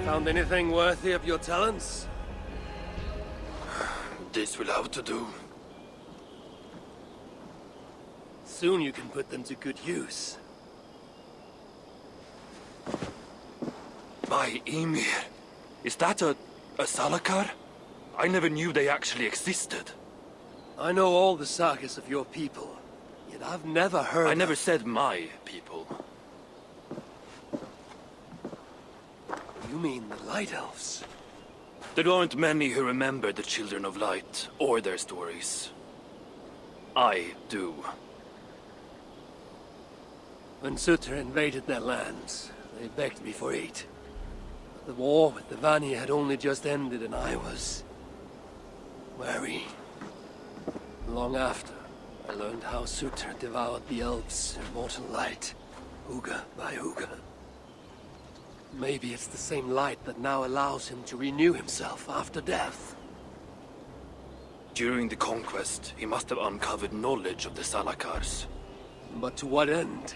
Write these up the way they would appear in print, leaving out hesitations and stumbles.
Found anything worthy of your talents? This will have to do. Soon you can put them to good use. By Ymir, is that a Salakar? I never knew they actually existed. I know all the sagas of your people, yet I've never heard I never said my people. You mean the Light Elves? There aren't many who remember the Children of Light, or their stories. I do. When Sutter invaded their lands, they begged me for aid. The war with the Vanir had only just ended and I was... wary. Long after, I learned how Sutter devoured the elves' immortal light, Uga by Uga. Maybe it's the same light that now allows him to renew himself after death. During the conquest, he must have uncovered knowledge of the Salakars. But to what end?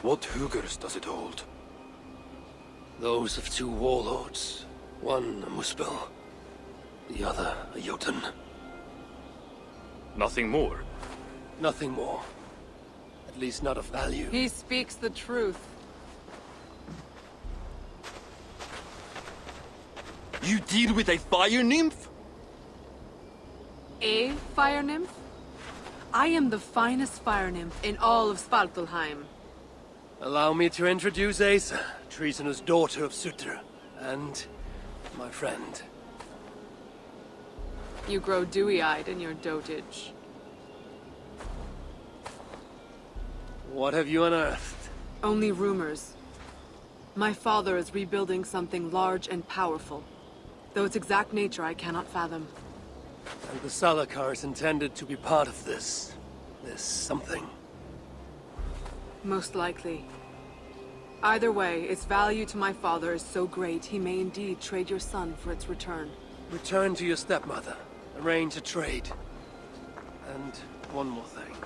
What Hugers does it hold? Those of two warlords. One a Muspel, the other a Jotun. Nothing more? Nothing more. At least not of value. He speaks the truth. You deal with a fire nymph? A fire nymph? I am the finest fire nymph in all of Svartalheim. Allow me to introduce Asa, treasonous daughter of Sutter, and my friend. You grow dewy-eyed in your dotage. What have you unearthed? Only rumors. My father is rebuilding something large and powerful, though its exact nature I cannot fathom. And the Salakar is intended to be part of this something. Most likely. Either way, its value to my father is so great he may indeed trade your son for its return. Return to your stepmother. Arrange a trade. And one more thing.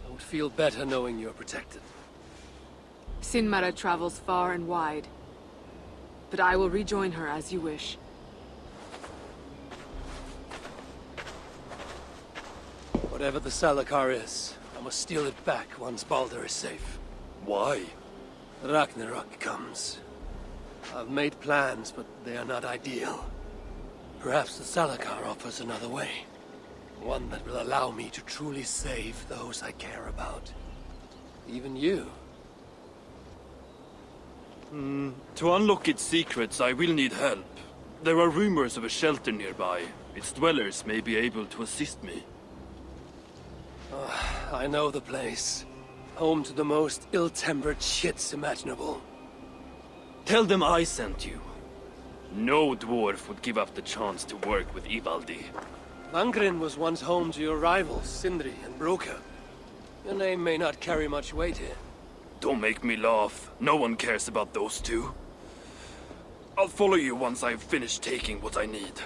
I would feel better knowing you're protected. Sinmara travels far and wide, but I will rejoin her as you wish. Whatever the Salakar is, I must steal it back once Baldur is safe. Why? Ragnarok comes. I've made plans, but they are not ideal. Perhaps the Salakar offers another way. One that will allow me to truly save those I care about. Even you. To unlock its secrets, I will need help. There are rumors of a shelter nearby. Its dwellers may be able to assist me. I know the place. Home to the most ill-tempered shits imaginable. Tell them I sent you. No dwarf would give up the chance to work with Ivaldi. Langren was once home to your rivals, Sindri and Broka. Your name may not carry much weight here. Don't make me laugh. No one cares about those two. I'll follow you once I've finished taking what I need.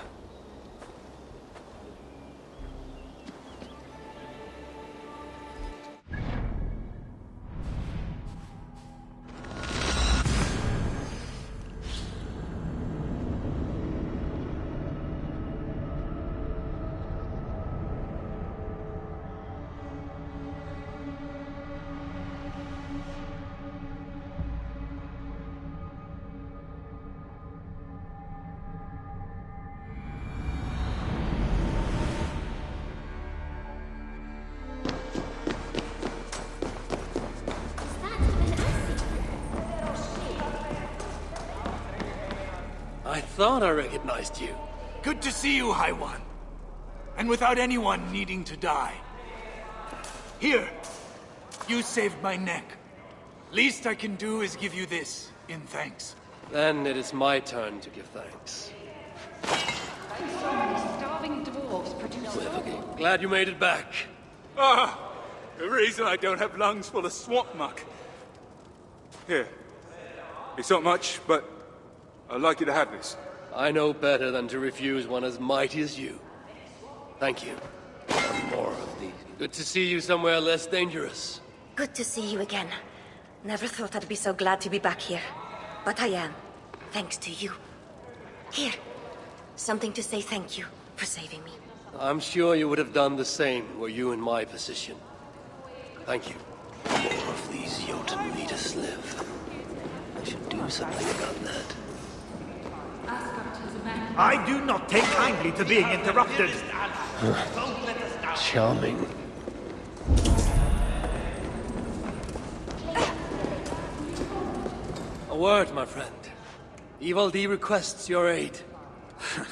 I thought I recognized you. Good to see you, High One. And without anyone needing to die. Here, you saved my neck. Least I can do is give you this, in thanks. Then it is my turn to give thanks. So many starving dwarves produce Glad you made it back. Ah, the reason I don't have lungs full of swamp muck. Here. It's not much, but I'd like you to have this. I know better than to refuse one as mighty as you. Thank you. One more of these. Good to see you somewhere less dangerous. Good to see you again. Never thought I'd be so glad to be back here. But I am, thanks to you. Here, something to say thank you for saving me. I'm sure you would have done the same were you in my position. Thank you. More of these Jotun leaders live. I should do something about that. I do not take kindly to being interrupted. Charming. A word, my friend. Ivaldi requests your aid.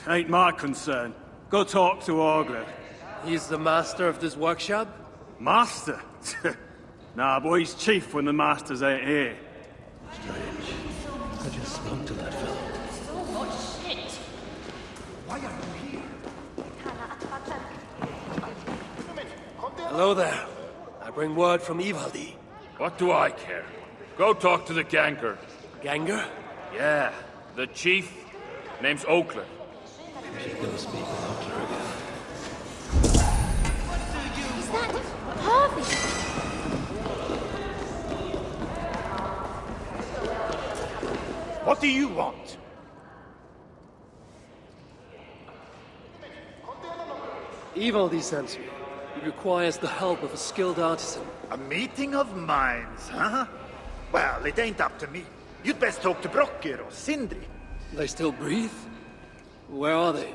Ain't my concern. Go talk to Ogre. He's the master of this workshop? Master? Nah, boy, he's chief when the masters ain't here. Strange. I just spoke to that fellow. So much shit. Why are you here? Hello there. I bring word from Ivaldi. What do I care? Go talk to the Ganger. Ganger? Yeah, the chief. Name's Oakland. I should go speak with Oakler again. Is that Harvey? What do you want? Ivaldi sends me. He requires the help of a skilled artisan. A meeting of minds, huh? Well, it ain't up to me. You'd best talk to Brokkr or Sindri. They still breathe? Where are they?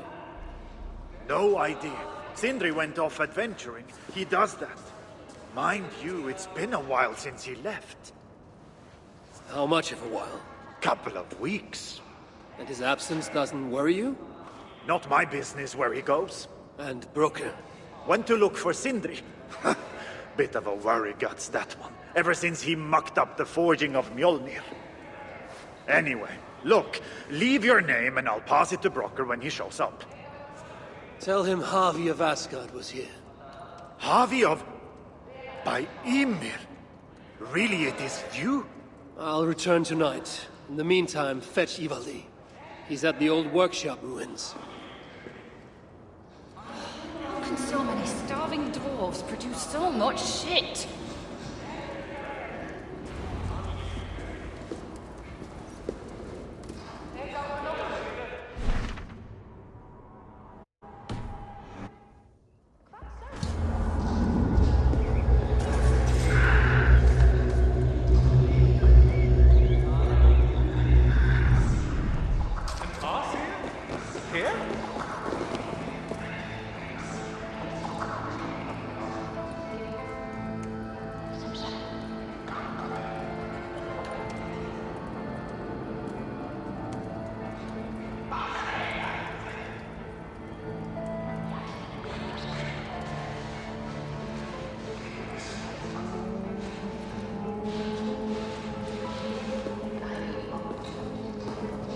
No idea. Sindri went off adventuring. He does that. Mind you, it's been a while since he left. How much of a while? Couple of weeks. And his absence doesn't worry you? Not my business where he goes. And Brokkr? Went to look for Sindri. Bit of a worry guts, that one. Ever since he mucked up the forging of Mjolnir. Anyway, look, leave your name and I'll pass it to Brokkr when he shows up. Tell him Harvey of Asgard was here. Harvey of... by Ymir. Really, it is you? I'll return tonight. In the meantime, fetch Ivaldi. He's at the old workshop ruins. How can so many starving dwarves produce so much shit?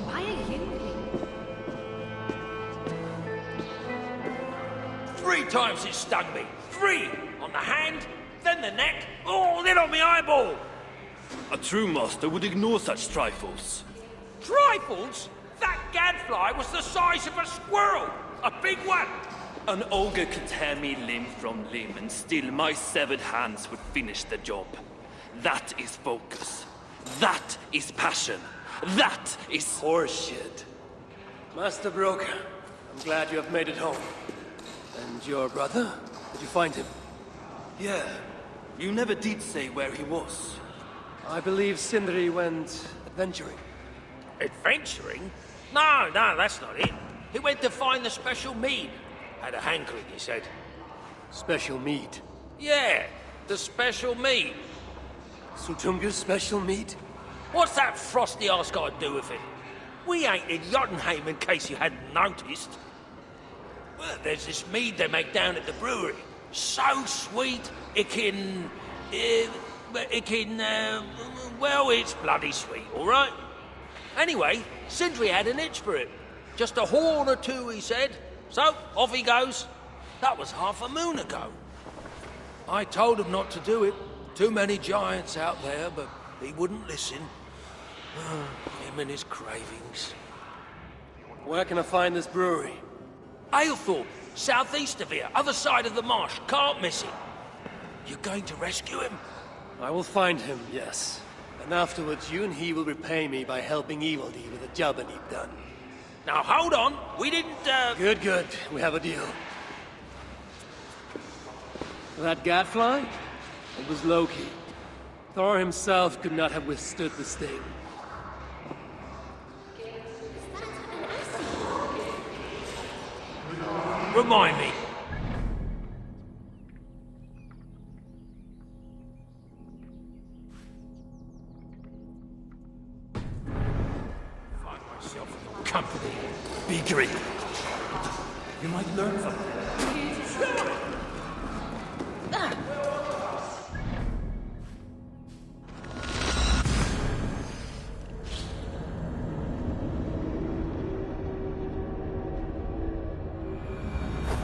Why are you? 3 times it stung me. 3! On the hand, then the neck, oh, then on my eyeball! A true master would ignore such trifles. Trifles? That gadfly was the size of a squirrel! A big one! An ogre could tear me limb from limb, and still my severed hands would finish the job. That is focus. That is passion. That is... Horseshit. Master Brokkr, I'm glad you have made it home. And your brother? Did you find him? Yeah. You never did say where he was. I believe Sindri went adventuring. Adventuring? No, that's not it. He went to find the special mead. Had a hankering, he said. Special mead. Yeah, the special mead. Sutunga's special mead? What's that frosty arse got to do with it? We ain't in Jotunheim, in case you hadn't noticed. Well, there's this mead they make down at the brewery. So sweet, well, it's bloody sweet, all right? Anyway, Sindri had an itch for it. Just a horn or 2, he said. So, off he goes. That was half a moon ago. I told him not to do it. Too many giants out there, but he wouldn't listen. Him and his cravings. Where can I find this brewery? Aylthorpe, southeast of here, other side of the marsh. Can't miss it. You're going to rescue him? I will find him, yes. And afterwards, you and he will repay me by helping Evil D with the job I need done. Now hold on, we didn't, Good, good. We have a deal. That gadfly? It was Loki. Thor himself could not have withstood the sting. Remind me. Find myself in your company. Be great. You might learn something.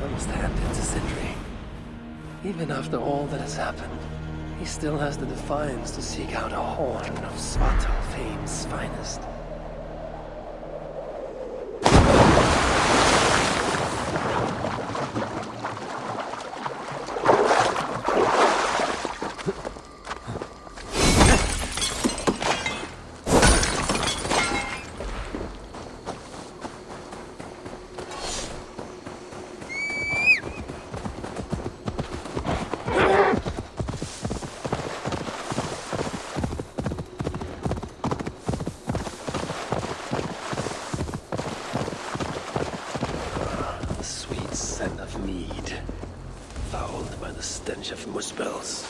I must hand it to Sindri. Even after all that has happened, he still has the defiance to seek out a horn of Svartalfheim's finest. Stench of muspels.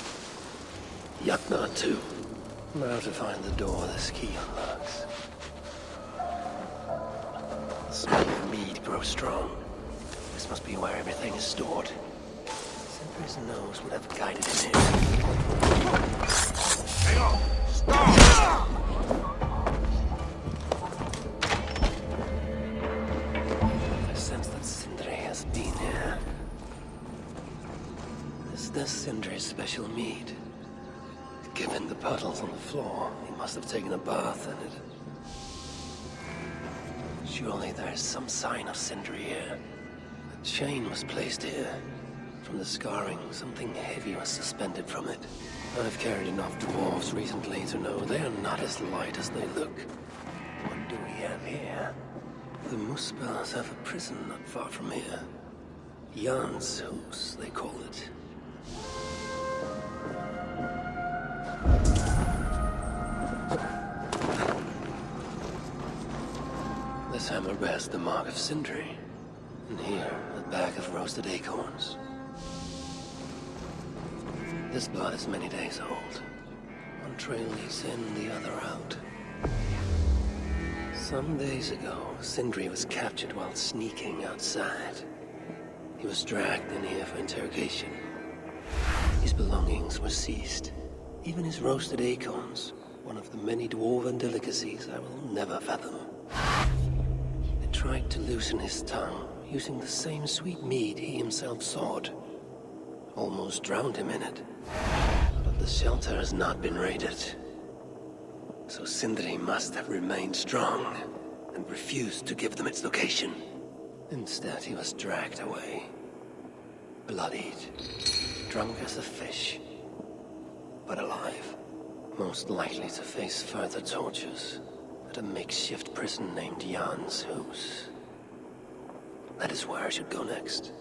Yatna, too. Now to find the door this key unlocks. The smell of mead grows strong. This must be where everything is stored. Sindri's nose would have guided him here. Hang on! Stop! I sense that Sindri has been here. Is this Sindri's special mead? Given the puddles on the floor, he must have taken a bath in it. Surely there is some sign of Sindri here. A chain was placed here. From the scarring, something heavy was suspended from it. I've carried enough dwarves recently to know they are not as light as they look. What do we have here? The Muspels have a prison not far from here. Jan's house, they call it. This hammer bears the mark of Sindri. And here, a bag of roasted acorns. This blood is many days old. One trail leads in, the other out. Some days ago, Sindri was captured while sneaking outside. He was dragged in here for interrogation. His belongings were seized. Even his roasted acorns, one of the many dwarven delicacies I will never fathom. They tried to loosen his tongue, using the same sweet mead he himself sought. Almost drowned him in it. But the shelter has not been raided. So Sindri must have remained strong and refused to give them its location. Instead, he was dragged away. Bloodied, drunk as a fish, but alive. Most likely to face further tortures at a makeshift prison named Jan's house. That is where I should go next.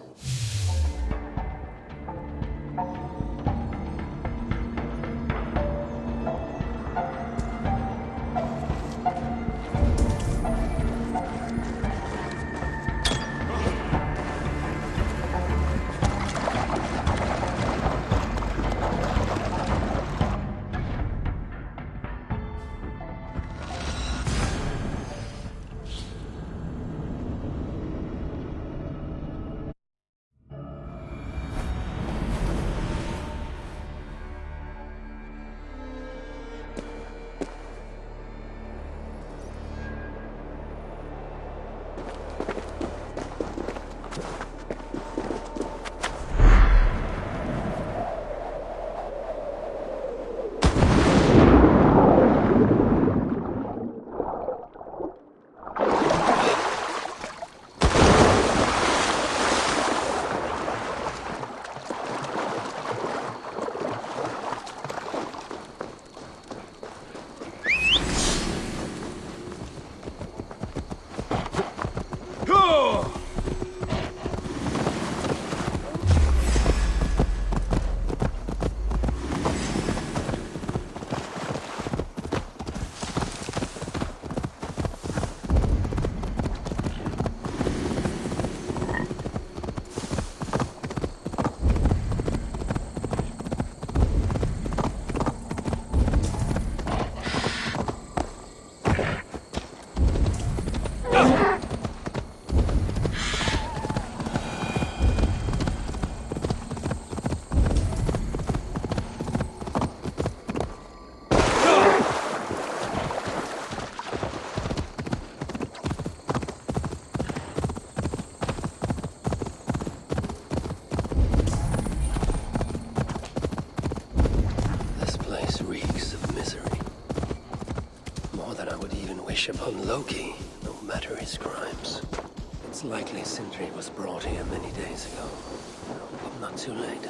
place reeks of misery. More than I would even wish upon Loki, no matter his crimes. It's likely Sindri was brought here many days ago. But not too late.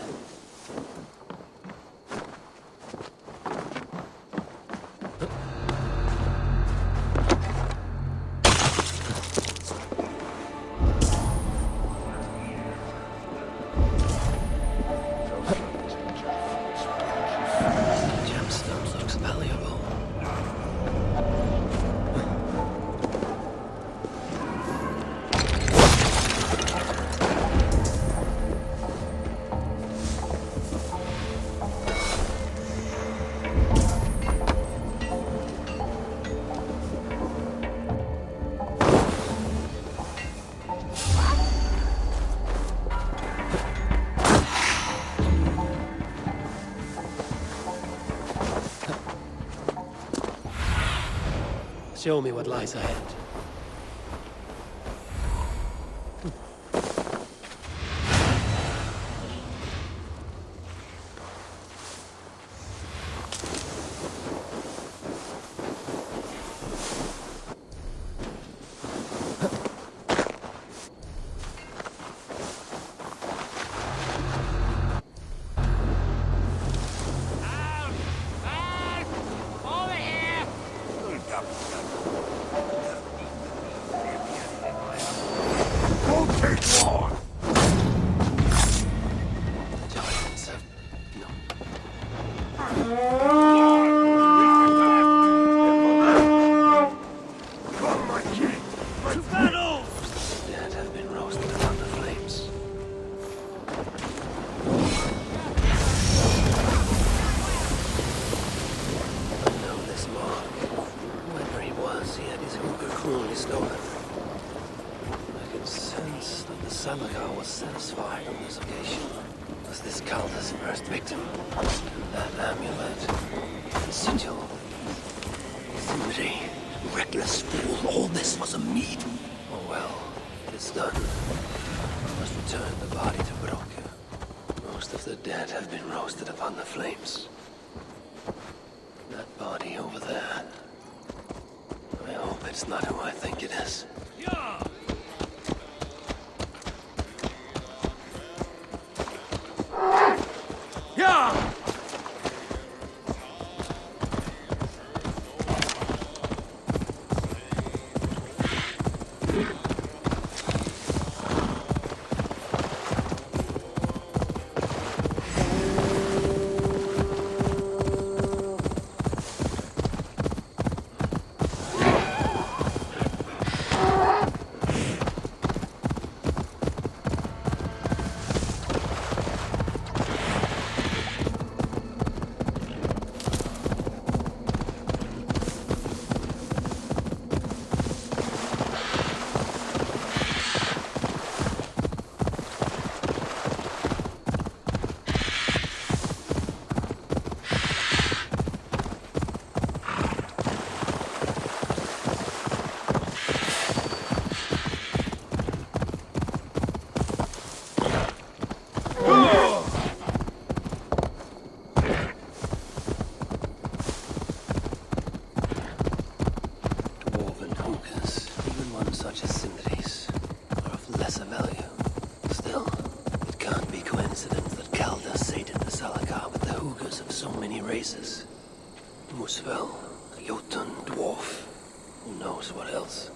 Gemstones looks valuable. Show me what lies ahead. Giants have dead have been roasted upon the flames. I know this mark. Wherever he was, he had his hooker cruelly stolen. I could sense that the Salakar was satisfied on this occasion. Was this Calder's first victim? And that amulet, the sigil. Sindri, reckless fool, all this was a meat. Oh well, it is done. I must return the body to Broke. Most of the dead have been roasted upon the flames. That body over there. I hope it's not who I think it is. Dwarven hookahs, even one such as Sindri's, are of lesser value. Still, it can't be coincidence that Calder sated the Salakar with the hookahs of so many races. Muspel, a Jotun, dwarf, who knows what else?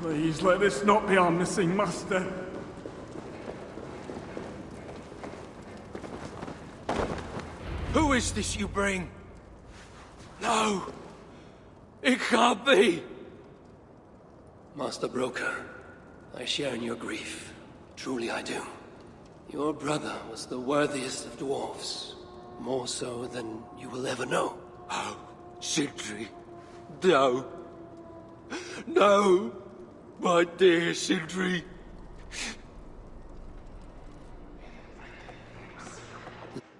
Please let this not be our missing master. Who is this you bring? No! It can't be! Master Broker, I share in your grief. Truly I do. Your brother was the worthiest of dwarves. More so than you will ever know. Oh, Sindri. No. No! My dear Sindri.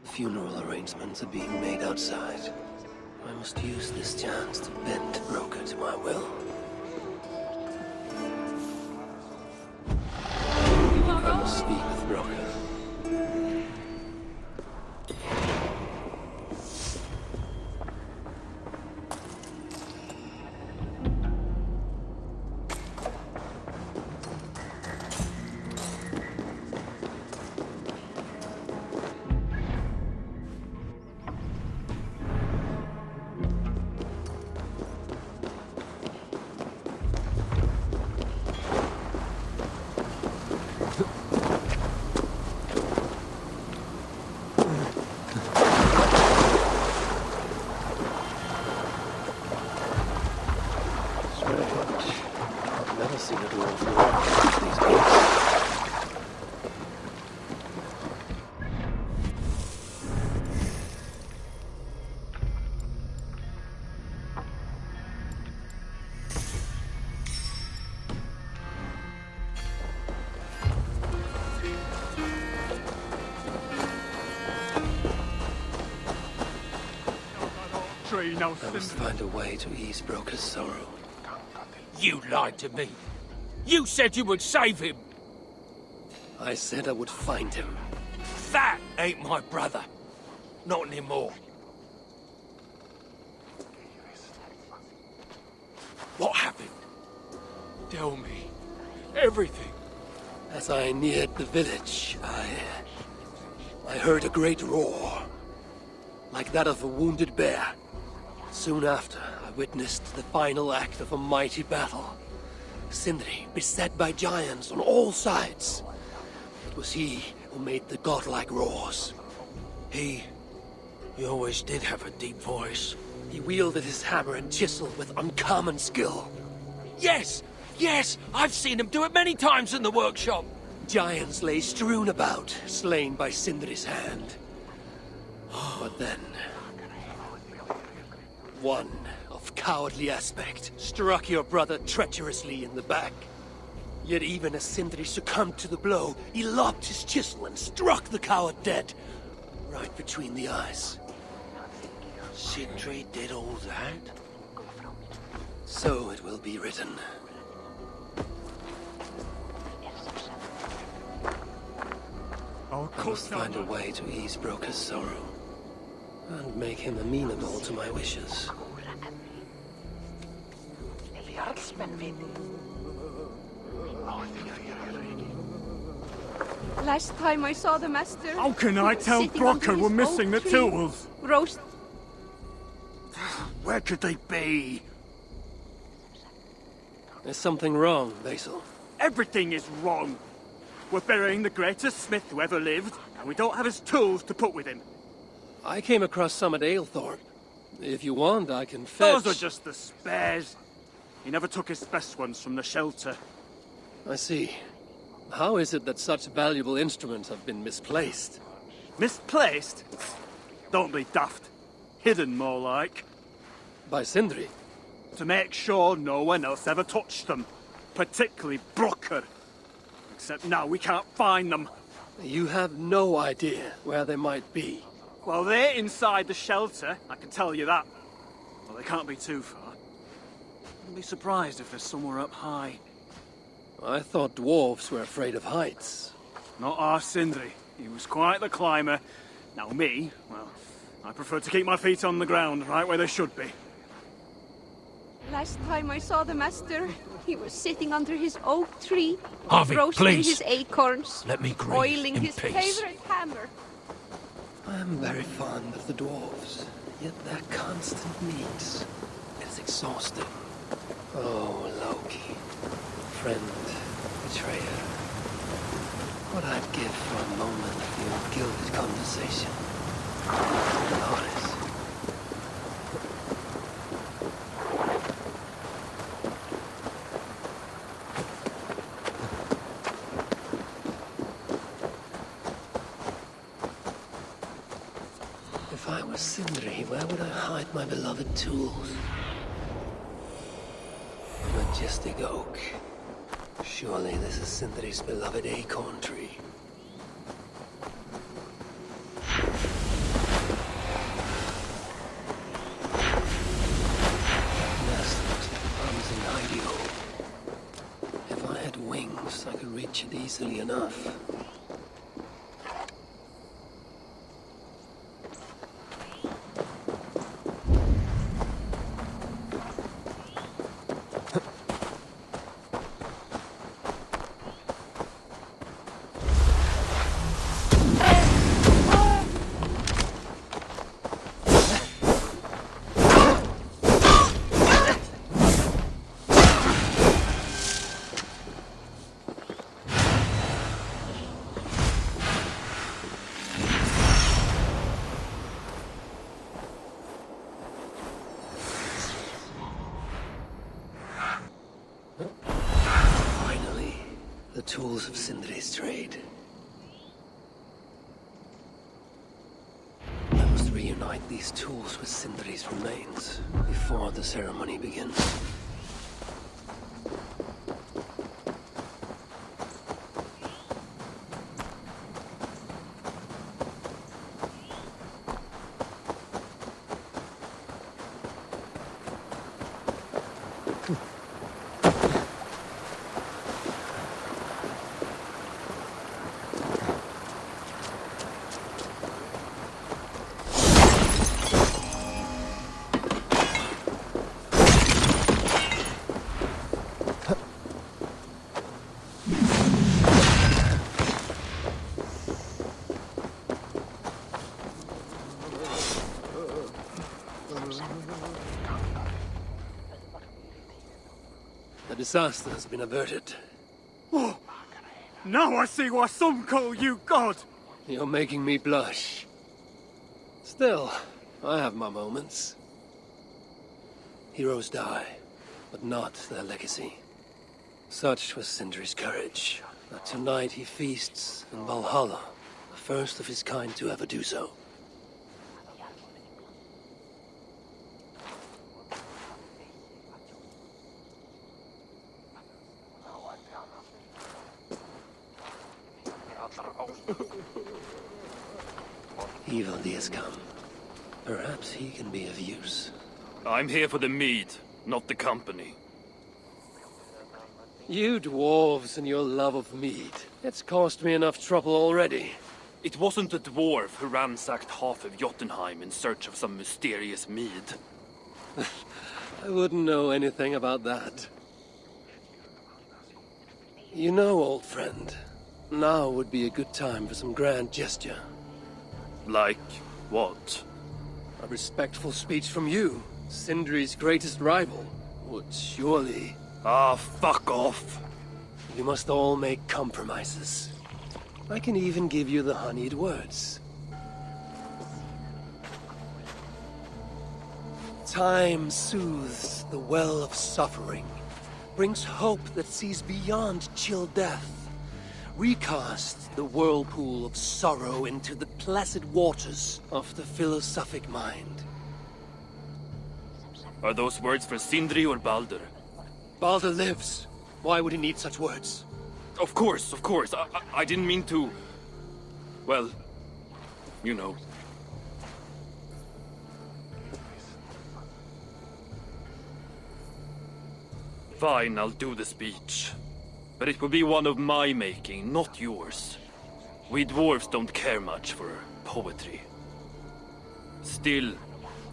Funeral arrangements are being made outside. I must use this chance to bend Broker to my will. I must speak with Broker. tree now, I must Sindri. find a way to ease Broker's sorrow. You lied to me. You said you would save him. I said I would find him. That ain't my brother. Not anymore. What happened? Tell me. Everything. As I neared the village, I heard a great roar, like that of a wounded bear. Soon after, I witnessed the final act of a mighty battle. Sindri, beset by giants on all sides. It was he who made the godlike roars. He always did have a deep voice. He wielded his hammer and chisel with uncommon skill. Yes! Yes! I've seen him do it many times in the workshop. Giants lay strewn about, slain by Sindri's hand. But then, one of cowardly aspect struck your brother treacherously in the back. Yet even as Sindri succumbed to the blow, he lobbed his chisel and struck the coward dead, right between the eyes. Sindri did all that? So it will be written. I'll I must find a way to ease Broker's sorrow, and make him amenable to my wishes. Last time I saw the master... How can I tell sitting under Brocker we're his missing the oak tree, tools? Roast... Where could they be? There's something wrong, Basil. Everything is wrong. We're burying the greatest smith who ever lived, and we don't have his tools to put with him. I came across some at Aylthorpe. If you want, I can fetch... Those are just the spares. He never took his best ones from the shelter. I see. How is it that such valuable instruments have been misplaced? Misplaced? Don't be daft. Hidden, more like. By Sindri? To make sure no one else ever touched them. Particularly Brocker. Except now we can't find them. You have no idea where they might be. Well, they're inside the shelter, I can tell you that. Well, they can't be too far. I'd be surprised if they're somewhere up high. I thought dwarves were afraid of heights. Not our Sindri. He was quite the climber. Now me, well, I prefer to keep my feet on the ground, right where they should be. Last time I saw the master, he was sitting under his oak tree, Harvey, roasting please. his acorns, Let me grieve oiling in his peace. favorite hammer. I am very fond of the dwarves, yet their constant meet is exhausting. Oh, Loki, friend, betrayer. What I'd give for a moment of your gilded conversation. Honest. If I were Sindri, where would I hide my beloved tools? A majestic oak. Surely this is Sindri's beloved acorn tree. Nest looks like a promising hidey hole. If I had wings, I could reach it easily enough. Finally, the tools of Sindri's trade. I must reunite these tools with Sindri's remains before the ceremony begins. The disaster has been averted. Oh, now I see why some call you God. You're making me blush. Still, I have my moments. Heroes die, but not their legacy. Such was Sindri's courage, that tonight he feasts in Valhalla, the first of his kind to ever do so. Evil has come. Perhaps he can be of use. I'm here for the mead, not the company. You dwarves and your love of mead. It's caused me enough trouble already. It wasn't a dwarf who ransacked half of Jotunheim in search of some mysterious mead. I wouldn't know anything about that. You know, old friend, now would be a good time for some grand gesture. Like what? A respectful speech from you, Sindri's greatest rival, would surely... Ah, fuck off! You must all make compromises. I can even give you the honeyed words. Time soothes the well of suffering, brings hope that sees beyond chill death, recasts the whirlpool of sorrow into the placid waters of the philosophic mind. Are those words for Sindri or Baldur? Baldur lives. Why would he need such words? Of course, of course. I didn't mean to... Well, you know. Fine, I'll do the speech. But it will be one of my making, not yours. We dwarves don't care much for poetry. Still,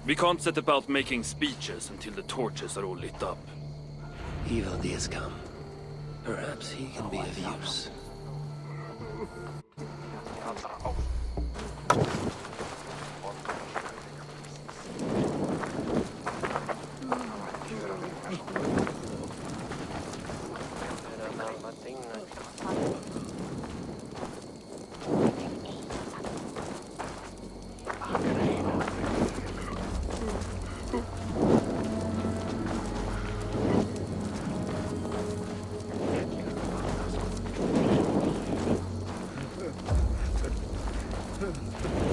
we can't set about making speeches until the torches are all lit up. Evil has come. Perhaps he can be of use.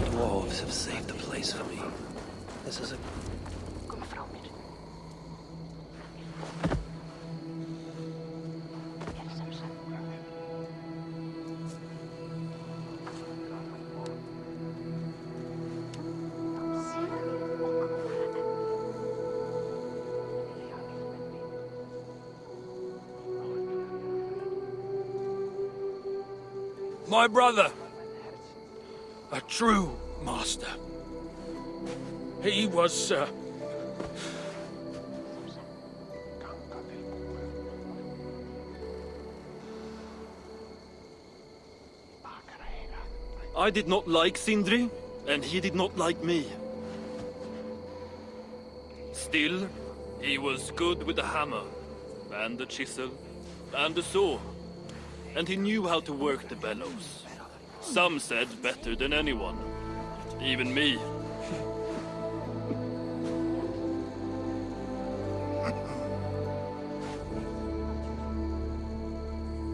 Dwarves have saved the place for me. This is a... My brother. A true master. He was, I did not like Sindri, and he did not like me. Still, he was good with the hammer, and the chisel, and the saw. And he knew how to work the bellows. Some said better than anyone. Even me.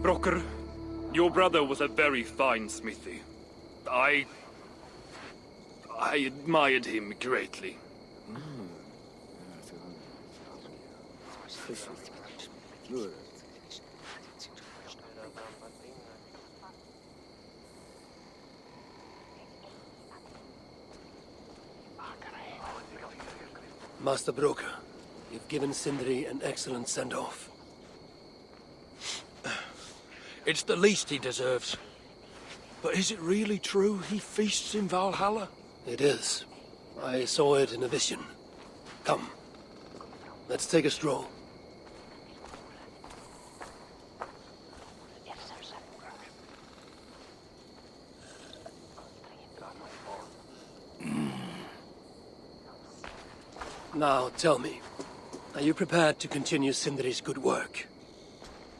Brocker, your brother was a very fine smithy. I admired him greatly. Master Broker, you've given Sindri an excellent send-off. it's the least he deserves. But is it really true he feasts in Valhalla? It is. I saw it in a vision. Come. Let's take a stroll. Now, tell me, are you prepared to continue Sindri's good work?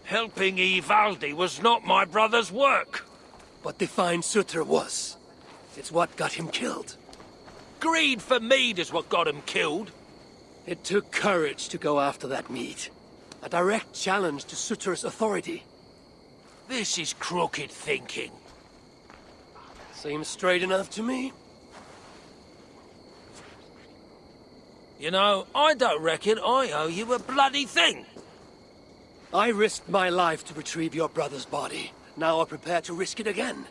Helping Ivaldi was not my brother's work. But to find Sutter was. It's what got him killed. Greed for mead is what got him killed. It took courage to go after that mead. A direct challenge to Sutter's authority. This is crooked thinking. Seems straight enough to me. You know, I don't reckon I owe you a bloody thing. I risked my life to retrieve your brother's body. Now I'm prepared to risk it again.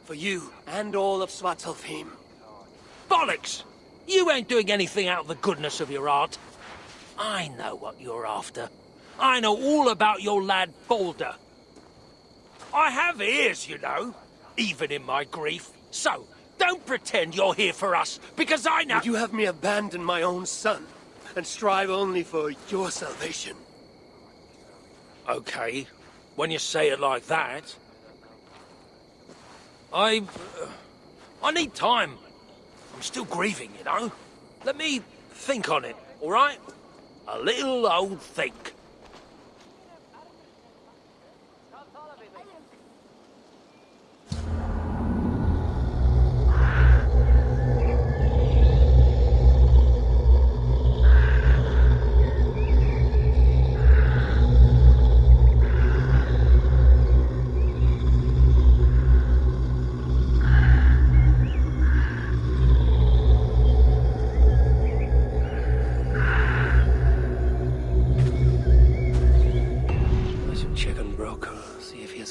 For you and all of Svartalfheim. Bollocks! You ain't doing anything out of the goodness of your heart. I know what you're after. I know all about your lad Balder. I have ears, you know, even in my grief. So, don't pretend you're here for us, because I know— Would you have me abandon my own son, and strive only for your salvation? Okay, when you say it like that. I need time. I'm still grieving, you know. Let me think on it, all right? A little old think.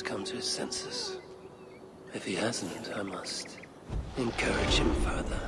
Come to his senses. If he hasn't, I must encourage him further.